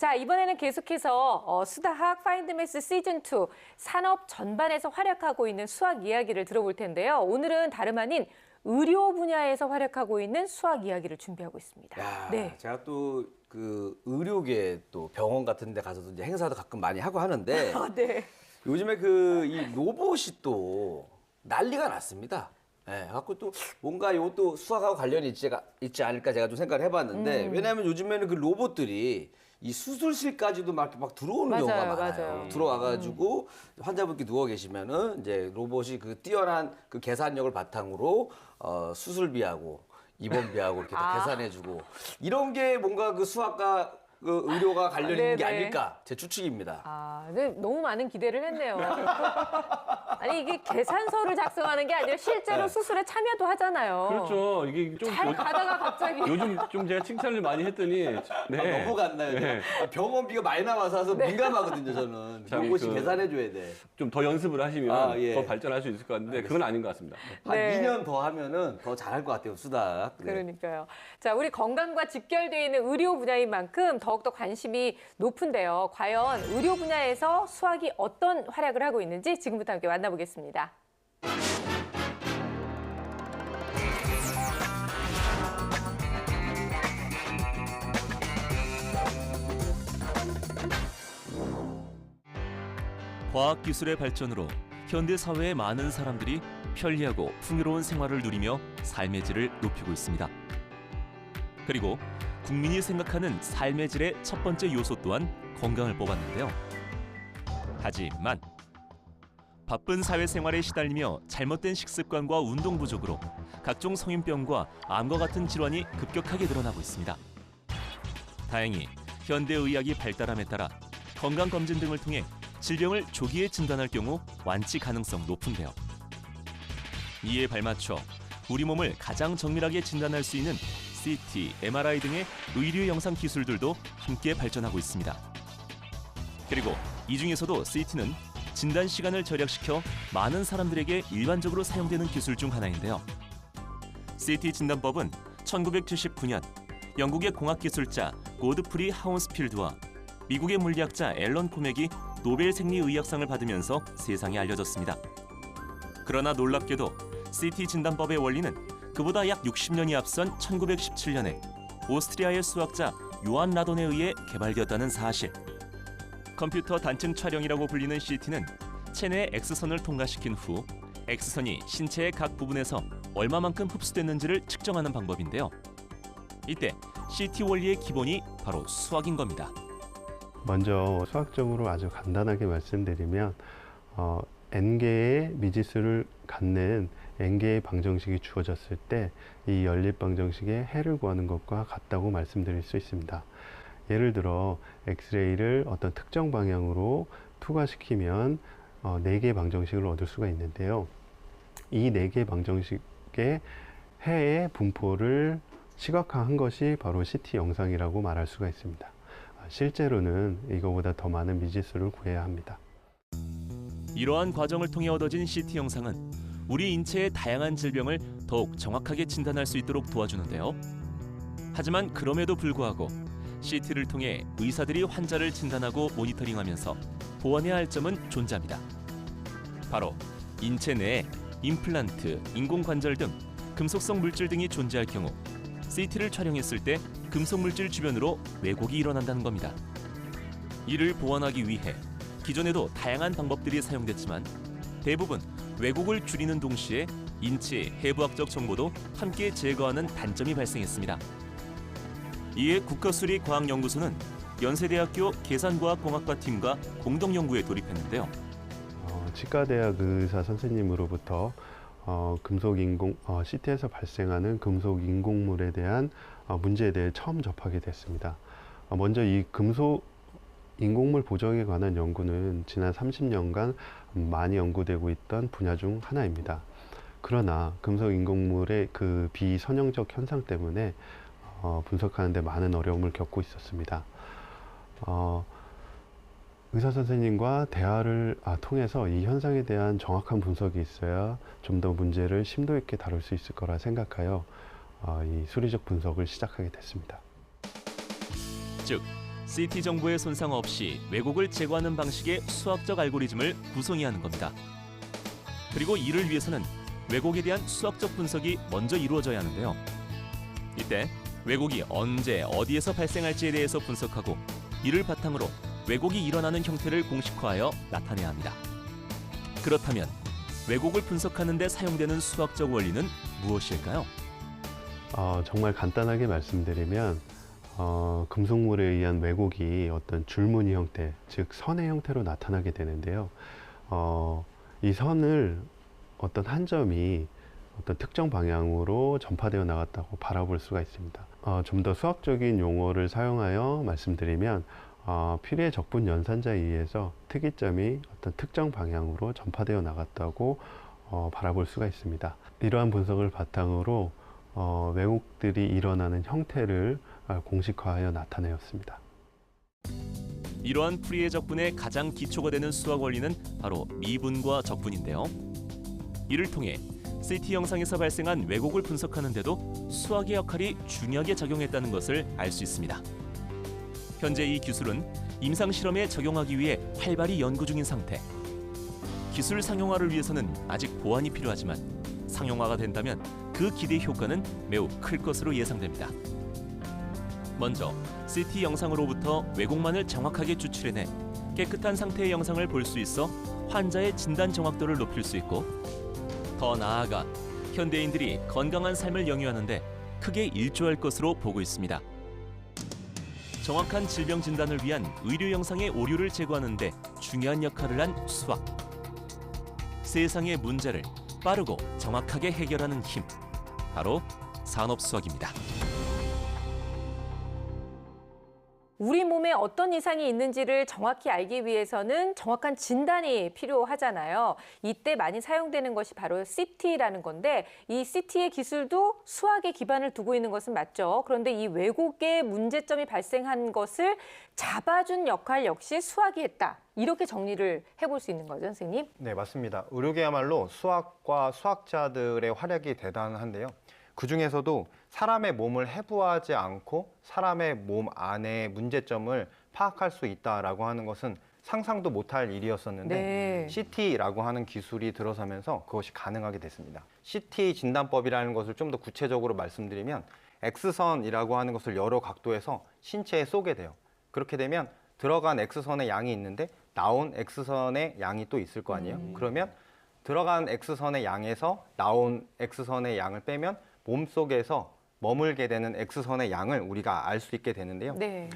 자, 이번에는 계속해서 수다학 파인드매스 시즌2 산업 전반에서 활약하고 있는 수학 이야기를 들어볼 텐데요. 오늘은 다름 아닌 의료 분야에서 활약하고 있는 수학 이야기를 준비하고 있습니다. 야, 네. 제가 또 그 의료계 또 병원 같은 데 가서도 이제 행사도 가끔 많이 하고 하는데 네. 요즘에 그 이 로봇이 또 난리가 났습니다. 예, 갖고 또 뭔가 이것도 수학하고 관련이 있지 않을까 제가 좀 생각을 해봤는데 왜냐하면 요즘에는 그 로봇들이 이 수술실까지도 막 들어오는 맞아요, 경우가 많아요. 맞아요. 들어와가지고 환자분께 누워 계시면은 이제 로봇이 그 뛰어난 그 계산력을 바탕으로 수술비하고 입원비하고 이렇게 다 계산해주고 이런 게 뭔가 그 수학과 그 의료가 관련 있는 게 네네. 아닐까 제 추측입니다. 아, 네, 너무 많은 기대를 했네요. 아니, 이게 계산서를 작성하는 게 아니라 실제로 네. 수술에 참여도 하잖아요. 그렇죠. 이게 좀 잘 가다가 갑자기. 요즘 좀 제가 칭찬을 많이 했더니 네. 너무 갔나요? 네. 병원비가 많이 나와서 민감하거든요, 저는. 참 로봇이 그- 계산해줘야 돼. 좀 더 연습을 하시면 아, 예. 더 발전할 수 있을 것 같은데 그건 아닌 것 같습니다. 한 네. 2년 더 하면은 더 잘할 것 같아요, 수학. 네. 그러니까요. 자, 우리 건강과 직결되어 있는 의료 분야인 만큼 더욱더 관심이 높은데요. 과연 의료 분야에서 수학이 어떤 활약을 하고 있는지 지금부터 함께 만나보겠습니다. 과학기술의 발전으로 현대 사회의 많은 사람들이 편리하고 풍요로운 생활을 누리며 삶의 질을 높이고 있습니다. 그리고 국민이 생각하는 삶의 질의 첫 번째 요소 또한 건강을 뽑았는데요. 하지만 바쁜 사회생활에 시달리며 잘못된 식습관과 운동 부족으로 각종 성인병과 암과 같은 질환이 급격하게 늘어나고 있습니다. 다행히 현대의학이 발달함에 따라 건강검진 등을 통해 질병을 조기에 진단할 경우 완치 가능성 높은데요. 이에 발맞춰 우리 몸을 가장 정밀하게 진단할 수 있는 CT, MRI 등의 의료 영상 기술들도 함께 발전하고 있습니다. 그리고 이 중에서도 CT는 진단 시간을 절약시켜 많은 사람들에게 일반적으로 사용되는 기술 중 하나인데요. CT 진단법은 1979년 영국의 공학기술자 고드프리 하운스필드와 미국의 물리학자 앨런 코맥이 노벨 생리의학상을 받으면서 세상에 알려졌습니다. 그러나 놀랍게도 CT 진단법의 원리는 그보다 약 60년이 앞선 1917년에 오스트리아의 수학자 요한 라돈에 의해 개발되었다는 사실. 컴퓨터 단층 촬영이라고 불리는 CT는 체내 X선을 통과시킨 후 X선이 신체의 각 부분에서 얼마만큼 흡수됐는지를 측정하는 방법인데요. 이때 CT 원리의 기본이 바로 수학인 겁니다. 먼저 수학적으로 아주 간단하게 말씀드리면 n개의 미지수를 갖는 n개의 방정식이 주어졌을 때 이 연립 방정식의 해를 구하는 것과 같다고 말씀드릴 수 있습니다. 예를 들어 엑스레이를 어떤 특정 방향으로 투과시키면 4개의 방정식을 얻을 수가 있는데요. 이 4개의 방정식의 해의 분포를 시각화한 것이 바로 CT 영상이라고 말할 수가 있습니다. 실제로는 이거보다 더 많은 미지수를 구해야 합니다. 이러한 과정을 통해 얻어진 CT 영상은 우리 인체의 다양한 질병을 더욱 정확하게 진단할 수 있도록 도와주는데요. 하지만 그럼에도 불구하고 CT를 통해 의사들이 환자를 진단하고 모니터링하면서 보완해야 할 점은 존재합니다. 바로 인체 내에 임플란트, 인공관절 등 금속성 물질 등이 존재할 경우 CT를 촬영했을 때 금속 물질 주변으로 왜곡이 일어난다는 겁니다. 이를 보완하기 위해 기존에도 다양한 방법들이 사용됐지만 대부분 왜곡을 줄이는 동시에 인체의 해부학적 정보도 함께 제거하는 단점이 발생했습니다. 이에 국가수리과학연구소는 연세대학교 계산과학공학과 팀과 공동 연구에 돌입했는데요. 치과대학 의사 선생님으로부터 CT에서 발생하는 금속 인공물에 대한 문제에 대해 처음 접하게 됐습니다. 먼저 이 금속 인공물 보정에 관한 연구는 지난 30년간 많이 연구되고 있던 분야 중 하나입니다. 그러나 금속 인공물의 그 비선형적 현상 때문에 분석하는 데 많은 어려움을 겪고 있었습니다. 의사 선생님과 대화를 통해서 이 현상에 대한 정확한 분석이 있어야 좀 더 문제를 심도 있게 다룰 수 있을 거라 생각하여 이 수리적 분석을 시작하게 됐습니다. 즉 CT 정보의 손상 없이 왜곡을 제거하는 방식의 수학적 알고리즘을 구성해야 하는 겁니다. 그리고 이를 위해서는 왜곡에 대한 수학적 분석이 먼저 이루어져야 하는데요. 이때 왜곡이 언제 어디에서 발생할지에 대해서 분석하고 이를 바탕으로 왜곡이 일어나는 형태를 공식화하여 나타내야 합니다. 그렇다면 왜곡을 분석하는 데 사용되는 수학적 원리는 무엇일까요? 정말 간단하게 말씀드리면 금속물에 의한 왜곡이 어떤 줄무늬 형태, 즉 선의 형태로 나타나게 되는데요. 이 선을 어떤 한 점이 어떤 특정 방향으로 전파되어 나갔다고 바라볼 수가 있습니다. 좀 더 수학적인 용어를 사용하여 말씀드리면 피리의 적분 연산자에 의해서 특이점이 어떤 특정 방향으로 전파되어 나갔다고 바라볼 수가 있습니다. 이러한 분석을 바탕으로 왜곡들이 일어나는 형태를 공식화하여 나타내었습니다. 이러한 풀이의 적분의 가장 기초가 되는 수학 원리는 바로 미분과 적분인데요. 이를 통해 CT 영상에서 발생한 왜곡을 분석하는 데도 수학의 역할이 중요하게 작용했다는 것을 알 수 있습니다. 현재 이 기술은 임상 실험에 적용하기 위해 활발히 연구 중인 상태. 기술 상용화를 위해서는 아직 보완이 필요하지만 상용화가 된다면 그 기대 효과는 매우 클 것으로 예상됩니다. 먼저 CT 영상으로부터 왜곡만을 정확하게 추출해내 깨끗한 상태의 영상을 볼 수 있어 환자의 진단 정확도를 높일 수 있고, 더 나아가 현대인들이 건강한 삶을 영위하는데 크게 일조할 것으로 보고 있습니다. 정확한 질병 진단을 위한 의료 영상의 오류를 제거하는 데 중요한 역할을 한 수학. 세상의 문제를 빠르고 정확하게 해결하는 힘, 바로 산업수학입니다. 우리 몸에 어떤 이상이 있는지를 정확히 알기 위해서는 정확한 진단이 필요하잖아요. 이때 많이 사용되는 것이 바로 CT라는 건데, 이 CT의 기술도 수학에 기반을 두고 있는 것은 맞죠. 그런데 이 왜곡의 문제점이 발생한 것을 잡아준 역할 역시 수학이 했다. 이렇게 정리를 해볼 수 있는 거죠, 선생님? 네, 맞습니다. 의료계야말로 수학과 수학자들의 활약이 대단한데요. 그중에서도 사람의 몸을 해부하지 않고 사람의 몸 안의 문제점을 파악할 수 있다라고 하는 것은 상상도 못할 일이었었는데, 네. CT라고 하는 기술이 들어서면서 그것이 가능하게 됐습니다. CT 진단법이라는 것을 좀 더 구체적으로 말씀드리면, X선이라고 하는 것을 여러 각도에서 신체에 쏘게 돼요. 그렇게 되면 들어간 X선의 양이 있는데 나온 X선의 양이 또 있을 거 아니에요. 그러면 들어간 X선의 양에서 나온 X선의 양을 빼면 몸속에서 머물게 되는 X선의 양을 우리가 알 수 있게 되는데요. 네.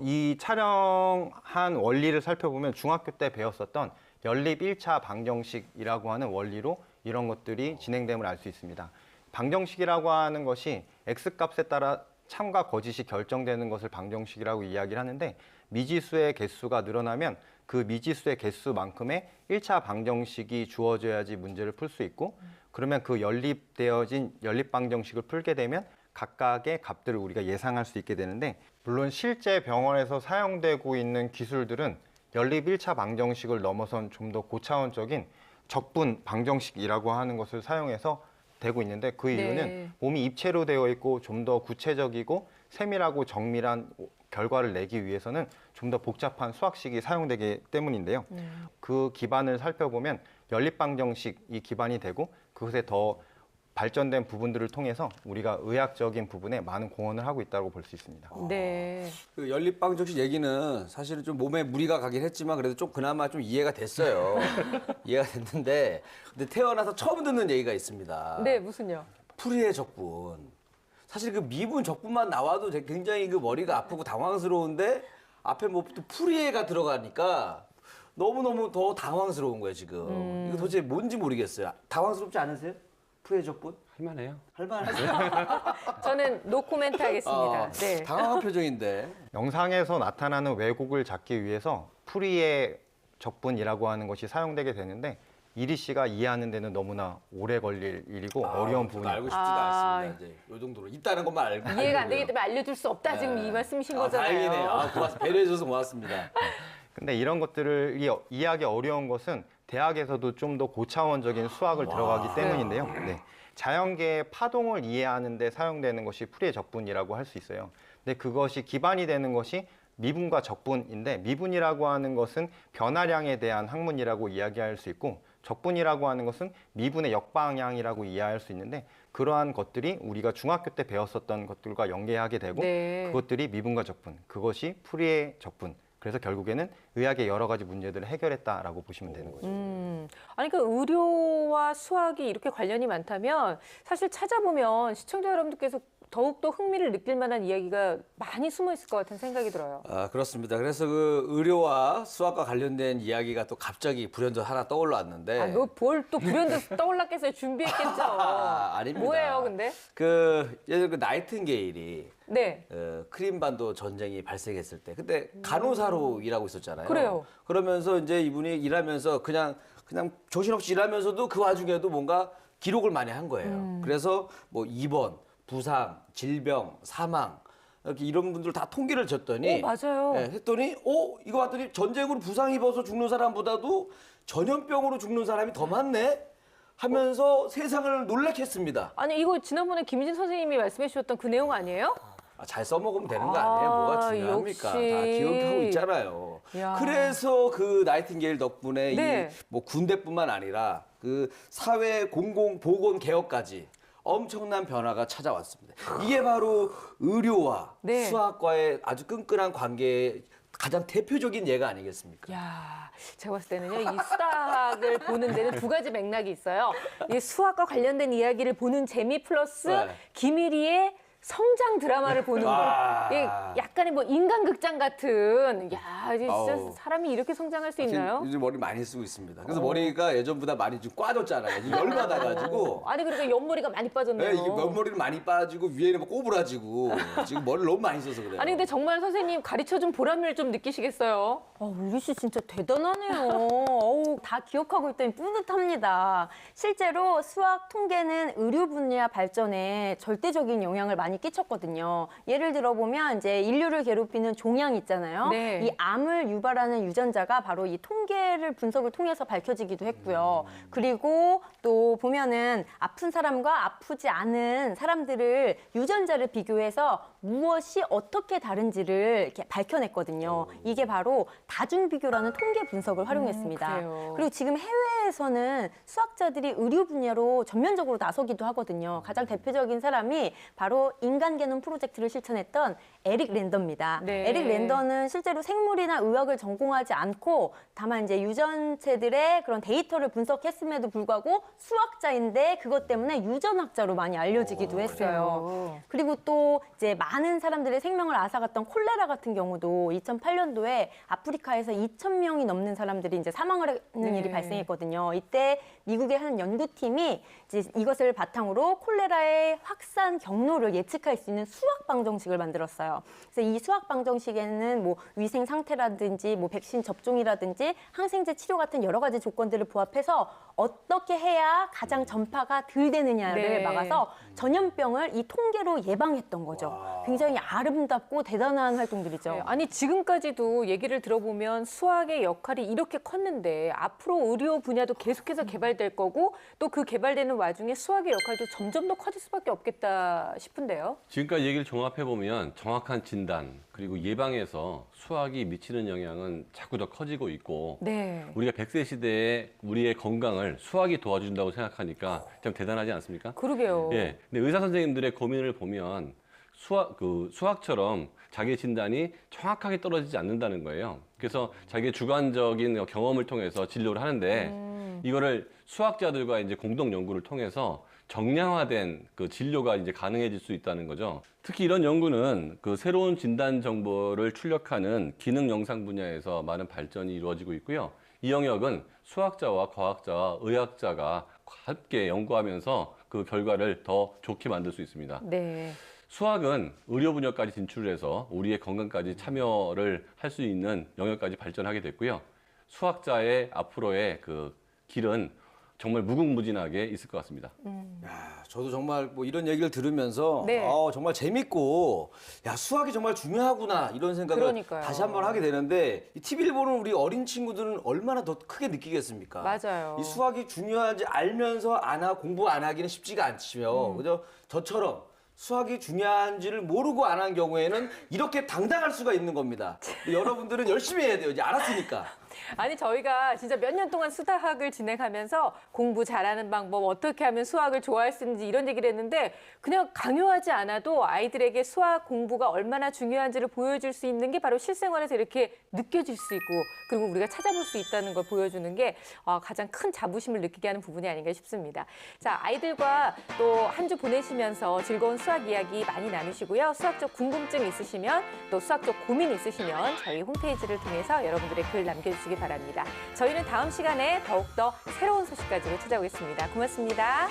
이 촬영한 원리를 살펴보면 중학교 때 배웠었던 연립 1차 방정식이라고 하는 원리로 이런 것들이 진행됨을 알 수 있습니다. 방정식이라고 하는 것이 X값에 따라 참과 거짓이 결정되는 것을 방정식이라고 이야기를 하는데, 미지수의 개수가 늘어나면 그 미지수의 개수만큼의 1차 방정식이 주어져야지 문제를 풀 수 있고, 그러면 그 연립되어진 연립 방정식을 풀게 되면 각각의 값들을 우리가 예상할 수 있게 되는데, 물론 실제 병원에서 사용되고 있는 기술들은 연립 1차 방정식을 넘어선 좀 더 고차원적인 적분 방정식이라고 하는 것을 사용해서 되고 있는데, 그 이유는 네. 몸이 입체로 되어 있고 좀 더 구체적이고 세밀하고 정밀한 결과를 내기 위해서는 좀 더 복잡한 수학식이 사용되기 때문인데요. 그 기반을 살펴보면 연립방정식이 기반이 되고, 그것에 더 발전된 부분들을 통해서 우리가 의학적인 부분에 많은 공헌을 하고 있다고 볼 수 있습니다. 네. 그 연립방정식 얘기는 사실은 좀 몸에 무리가 가긴 했지만 그래도 좀 그나마 좀 이해가 됐어요. 이해가 됐는데, 근데 태어나서 처음 듣는 얘기가 있습니다. 네, 무슨요? 풀이의 적분. 사실 그 미분 적분만 나와도 굉장히 그 머리가 아프고 당황스러운데, 앞에 뭐 또 풀이가 들어가니까 너무너무 더 당황스러운 거예요, 지금. 이거 도대체 뭔지 모르겠어요. 당황스럽지 않으세요? 풀이의 적분? 할만해요. 할만하세요? 저는 노코멘트 하겠습니다. 네. 당황한 표정인데. 영상에서 나타나는 왜곡을 잡기 위해서 풀이의 적분이라고 하는 것이 사용되게 되는데, 이리 씨가 이해하는 데는 너무나 오래 걸릴 일이고 어려운 저도 부분이 알고 싶지도 않습니다. 이제 요 정도로 있다는 것만 알고. 이해가 안 되기 때문에 알려줄 수 없다. 지금 이 말씀이신 거잖아요. 다행이네요. 고맙습니다. 배려해줘서 고맙습니다. 근데 이런 것들을 이해하기 어려운 것은 대학에서도 좀 더 고차원적인 수학을 들어가기 때문인데요. 네. 자연계의 파동을 이해하는 데 사용되는 것이 풀이의 적분이라고 할 수 있어요. 근데 그것이 기반이 되는 것이 미분과 적분인데 미분이라고 하는 것은 변화량에 대한 학문이라고 이야기할 수 있고 적분이라고 하는 것은 미분의 역방향이라고 이해할 수 있는데 그러한 것들이 우리가 중학교 때 배웠었던 것들과 연계하게 되고 네. 그것들이 미분과 적분, 그것이 풀이의 적분. 그래서 결국에는 의학의 여러 가지 문제들을 해결했다라고 보시면 되는 거죠. 아니 그 의료와 수학이 이렇게 관련이 많다면 사실 찾아보면 시청자 여러분들께서 더욱더 흥미를 느낄 만한 이야기가 많이 숨어 있을 것 같은 생각이 들어요. 아, 그렇습니다. 그래서 그 의료와 수학과 관련된 이야기가 또 갑자기 불현듯 하나 떠올랐는데. 아, 너뭘또 불현듯 떠올랐겠어요? 준비했겠죠. 아닙니다. 뭐예요, 근데? 그 예를 들어 그 나이팅게일이 네. 크림반도 전쟁이 발생했을 때 그때 간호사로 일하고 있었잖아요. 그래요. 그러면서 이제 이분이 일하면서 그냥 정신없이 일하면서도 그 와중에도 뭔가 기록을 많이 한 거예요. 그래서 뭐 입원, 부상, 질병, 사망 이렇게 이런 분들 다 통계를 줬더니 맞아요. 예, 했더니 이거 봤더니 전쟁으로 부상 입어서 죽는 사람보다도 전염병으로 죽는 사람이 더 많네 하면서 세상을 놀라게 했습니다. 아니 이거 지난번에 김희진 선생님이 말씀해 주셨던 그 내용 아니에요? 잘 써먹으면 되는 거 아니에요? 뭐가 아, 중요합니까? 역시. 다 기억하고 있잖아요. 야. 그래서 그 나이팅게일 덕분에 네. 이 뭐 군대뿐만 아니라 그 사회 공공 보건 개혁까지 엄청난 변화가 찾아왔습니다. 이게 바로 의료와 네. 수학과의 아주 끈끈한 관계의 가장 대표적인 예가 아니겠습니까? 야, 제가 봤을 때는요, 이 수학을 보는 데는 두 가지 맥락이 있어요. 이 수학과 관련된 이야기를 보는 재미 플러스 네. 김일희의 성장 드라마를 보는 거. 아. 예, 약간의 뭐 인간극장 같은. 야, 이제 진짜 아우. 사람이 이렇게 성장할 수 있나요? 요즘 머리 많이 쓰고 있습니다. 그래서 머리가 예전보다 많이 좀 꽈졌잖아요. 지금 열 받아가지고. 아니 그러니까 옆머리가 많이 빠졌네요. 네, 이게 옆머리는 많이 빠지고 위에는 막 꼬부라지고 지금 머리를 너무 많이 써서 그래요. 아니 근데 정말 선생님 가르쳐준 보람을 좀 느끼시겠어요? 우리 씨 진짜 대단하네요. 다 기억하고 있다니 뿌듯합니다. 실제로 수학 통계는 의료 분야 발전에 절대적인 영향을 많이 끼쳤거든요. 예를 들어 보면 이제 인류를 괴롭히는 종양 있잖아요. 네. 이 암을 유발하는 유전자가 바로 이 통계를 분석을 통해서 밝혀지기도 했고요. 그리고 또 보면은 아픈 사람과 아프지 않은 사람들을 유전자를 비교해서 무엇이 어떻게 다른지를 이렇게 밝혀냈거든요. 이게 바로 다중 비교라는 통계 분석을 활용했습니다. 그래요. 그리고 지금 해외에서는 수학자들이 의료 분야로 전면적으로 나서기도 하거든요. 가장 대표적인 사람이 바로 인간 게놈 프로젝트를 실천했던 에릭 랜더입니다. 네. 에릭 랜더는 실제로 생물이나 의학을 전공하지 않고 다만 이제 유전체들의 그런 데이터를 분석했음에도 불구하고 수학자인데 그것 때문에 유전학자로 많이 알려지기도 했어요. 그리고 또 이제 많은 사람들의 생명을 앗아갔던 콜레라 같은 경우도 2008년도에 아프리카에서 2,000명이 넘는 사람들이 이제 사망을 하는 네. 일이 발생했거든요. 이때 미국의 한 연구팀이 이제 이것을 바탕으로 콜레라의 확산 경로를 예측할 수 있는 수학 방정식을 만들었어요. 그래서 이 수학 방정식에는 뭐 위생 상태라든지 뭐 백신 접종이라든지 항생제 치료 같은 여러 가지 조건들을 부합해서 어떻게 해야 가장 전파가 덜 되느냐를 네. 막아서 전염병을 이 통계로 예방했던 거죠. 굉장히 아름답고 대단한 활동들이죠. 네, 아니 지금까지도 얘기를 들어보면 수학의 역할이 이렇게 컸는데 앞으로 의료 분야도 계속해서 개발될 거고 또 그 개발되는 와중에 수학의 역할도 점점 더 커질 수밖에 없겠다 싶은데요. 지금까지 얘기를 종합해 보면 정확한 진단 그리고 예방에서 수학이 미치는 영향은 자꾸 더 커지고 있고 네. 우리가 100세 시대에 우리의 건강을 수학이 도와준다고 생각하니까 참 대단하지 않습니까? 그러게요. 예. 근데 의사 선생님들의 고민을 보면 수학처럼 자기 진단이 정확하게 떨어지지 않는다는 거예요. 그래서 자기의 주관적인 경험을 통해서 진료를 하는데 이거를 수학자들과 이제 공동 연구를 통해서 정량화된 그 진료가 이제 가능해질 수 있다는 거죠. 특히 이런 연구는 그 새로운 진단 정보를 출력하는 기능 영상 분야에서 많은 발전이 이루어지고 있고요. 이 영역은 수학자와 과학자와 의학자가 함께 연구하면서 그 결과를 더 좋게 만들 수 있습니다. 네. 수학은 의료 분야까지 진출해서 우리의 건강까지 참여를 할 수 있는 영역까지 발전하게 됐고요. 수학자의 앞으로의 그 길은 정말 무궁무진하게 있을 것 같습니다. 야, 저도 정말 뭐 이런 얘기를 들으면서 네. 정말 재밌고 야 수학이 정말 중요하구나 이런 생각을 그러니까요. 다시 한번 하게 되는데 이 TV를 보는 우리 어린 친구들은 얼마나 더 크게 느끼겠습니까? 맞아요. 이 수학이 중요한지 알면서 공부 안 하기는 쉽지가 않지요. 그죠? 저처럼 수학이 중요한지를 모르고 안 한 경우에는 이렇게 당당할 수가 있는 겁니다. 여러분들은 열심히 해야 돼요. 이제 알았으니까. 아니 저희가 진짜 몇 년 동안 수다학을 진행하면서 공부 잘하는 방법, 어떻게 하면 수학을 좋아할 수 있는지 이런 얘기를 했는데 그냥 강요하지 않아도 아이들에게 수학 공부가 얼마나 중요한지를 보여줄 수 있는 게 바로 실생활에서 이렇게 느껴질 수 있고 그리고 우리가 찾아볼 수 있다는 걸 보여주는 게 가장 큰 자부심을 느끼게 하는 부분이 아닌가 싶습니다. 자, 아이들과 또 한 주 보내시면서 즐거운 수학 이야기 많이 나누시고요. 수학적 궁금증 있으시면 또 수학적 고민 있으시면 저희 홈페이지를 통해서 여러분들의 글 남겨주시기 바랍니다. 저희는 다음 시간에 더욱더 새로운 소식 가지고 찾아오겠습니다. 고맙습니다.